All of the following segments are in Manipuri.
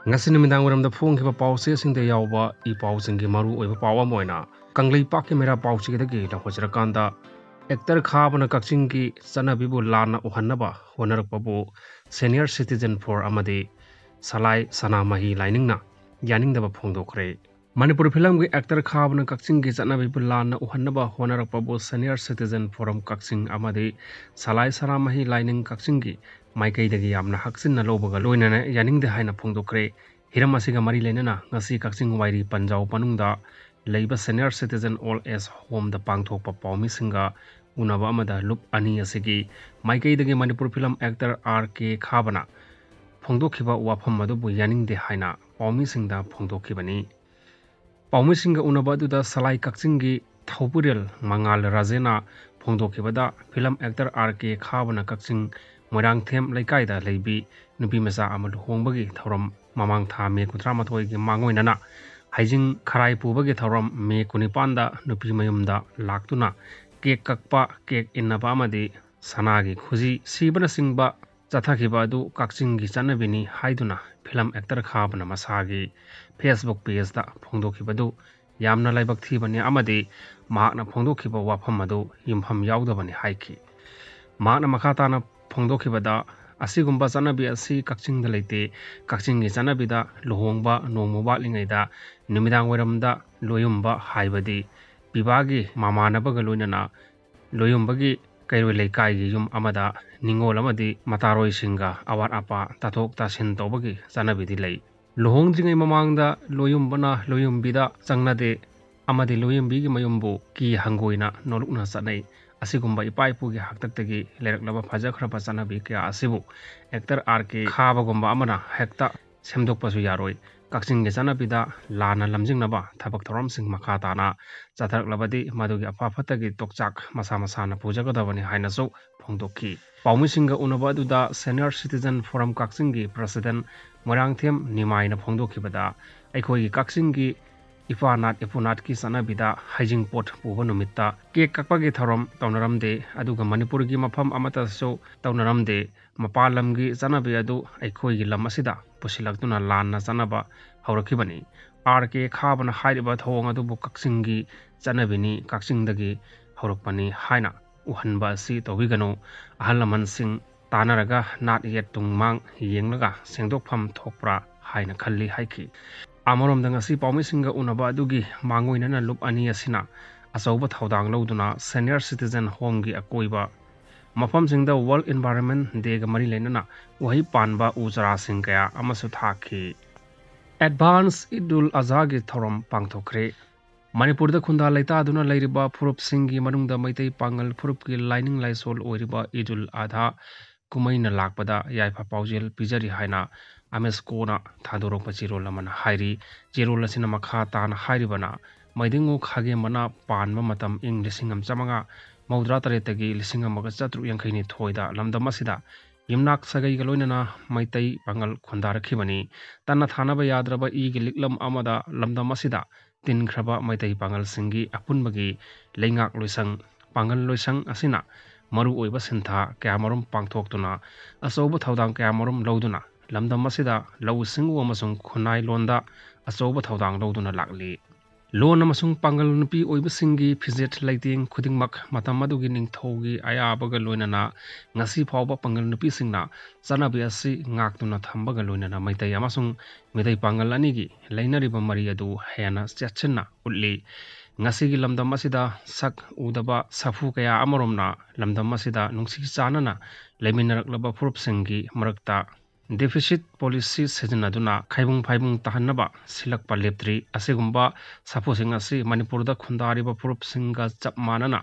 ngasi numidang waramda phongkhiba pause singda yawba I pausinggi maru oiba pawa moina kanglei pakki mera pauchigidagi lakhojrakanda actor khabana Kakchinggi chatnabibu Lanna uhannaba hotnarakpabu senior citizen for amadi salai sanamahi lainingna yaningdaba fongdokli Manipur film gi actor khabana Kakchinggi chatnabibu Lanna uhannaba hotnarakpabu senior citizen forum Kakching amadi salai sanamahi laining Kakchinggi maikaidagi yamna haksinna lobaga loinana yaningde haina phongdokre hiram asiga mari lenana ngasi Kakching wairi panjau panungda leiba senior citizen all age home da pangthokpa pawmi singa unaba amada lup ani asigi maikaidagi Manipur film actor RK khabana phongdokhiba wafam adubu yaningde haina pawmi singda phongdokhibani pawmi singa unaba aduda salai Kakchinggi thauburel mangal rajena phongdokhibada film actor RK khabana Kakching Moirang them laikai da leibi nupi mesa amalu hongbagi thoram mamang tha me kutra mathoi gi mangoinana haijing kharai pubagi thoram me kunipanda nupi mayumda laktuna kek kakpa kek innaba amadi sanagi khuji sibana singba chathakiba adu Kakching gi chanabini haiduna film actor khabana masagi Facebook page da phongdokhibadu yamna laibak thibani amadi mahakna phongdokhiba wafam adu yimpham yaudabani haiki mahakna makhatana phongdokhibada asigumba chanabi asi Kakching da leite Kakching gi chanabi da luhongba nongmoba lingaida numidang waramda loyumba haibadi bibagi mamanabaga loinana loyumbagi kairoi leikai gi yum amada ningol amadi mataroi singa awat apa tathok tasin tobagi chanabi di lei luhongjingai mamangda loyumbana loyumbida changnade amadi loyumbi gi mayumbu ki hangoina nolukna chanai asigumba ipaipugi haktaktagi leraklaba phajakhraba chanabi kya asibu actor RK khabagumba amana hekta semdokpasu yaroi Kakching gi chanabida lana lamjingnaba thabak thoramsing makha tana chatharaklabadi madugi apaphatagi tokchak masa masana pujagadabani hainasu phongdokhi pawmisinga unaba aduda senior citizen forum Kakching gi president Moirangthem nimaina phongdokhibada aikhogi Kakching gi ipanat ipunat ki sanabida haijing pot puba numitta kek kakpagi thoram taunaramde aduga Manipur gi mafam amata so taunaramde mapalam gi chanabi adu aikhoi gi lam asida pusilaktuna lanna chanaba haurakibani RK khabana hairiba thawang adubu Kakching gi chanabini Kakching dagi haurakpani haina uhanba si tawigano ahalaman sing tanaraga nat yet tungmang yenglaga sengdokpham thokpra haina khalli haiki Amarom dangasi pawmi singa unaba adugi mangoinana lup ani asina achauba thaudang loduna senior citizen home gi akoiba mafam singda World Environment Day ga mari lenana wahi panba ujara singkaya amasu thakhi Advance Idul Azha gi thoram pangthokre Manipur da khunda laita aduna lairiba phurup singi manungda maitai pangal phurup gi lining laisol oiriba Idul Adha kumaina lakpada yaifa paojel pijari haina ameskona thadorok pachiro laman hairi jerol asina makha tan hairibana maidingu khage mana panma matam ing lisingam chamanga maudra taretagi lisingam maga chatru yankhaini thoida lamdam asida yimnak sagai galoinana maitai pangal khundar khibani tanna thanaba yadraba I gi liklam amada lamdam asida tin khraba maitai pangal singi apunbagi leingak loisang pangal loisang asina maru oiba sintha kamarum pangthoktuna asoba thaudang kamarum loduna lamdam asida lau singu amasung khunai londa asoba thaudang loduna lakli lon amasung pangal nupi oiba singi fijet lighting khudingmak matam adugi ningthogi ayabaga loinana ngasi phawba pangal nupi singna chanabi asi ngaktuna thambaga loinana maitai amasung midai pangal anigi leinariba mari adu hena chachinna ulli ngasi gi lamdam asida sak udaba safu kaya amoromna lamdam asida nungsi chanana leminaraklaba phurup singi marakta deficit policy sejanaduna khaibung phaibung tahannaba silakpa leptri asegumba saposing asi Manipur da khundariba phurup singa chapmanana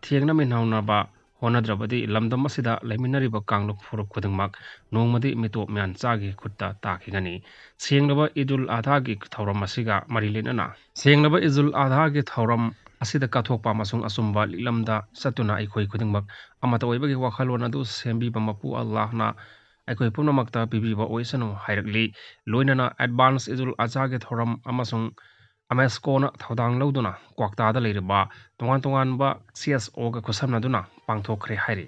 thiengna minhaunaba honadrabadi lamdam asida leminariba kangluk phurup khudingmak nongmadi mitop myan chagi khutta takhigani senglaba Idul Adha gi thauram asiga marilenana senglaba Idul Adha gi thauram asida kathokpa masung asumba lilamda satuna aikhoi khudingmak amata oibagi wakhalon adu sembi bamapu Allah na aikoi punamakta pibiba oisanu hairakli loinana advance Idul Adha ge thoram amasung ameskona thaudang loduna kwakta da leiriba tongan tongan ba CSO ga khusamna duna pangthokre hairi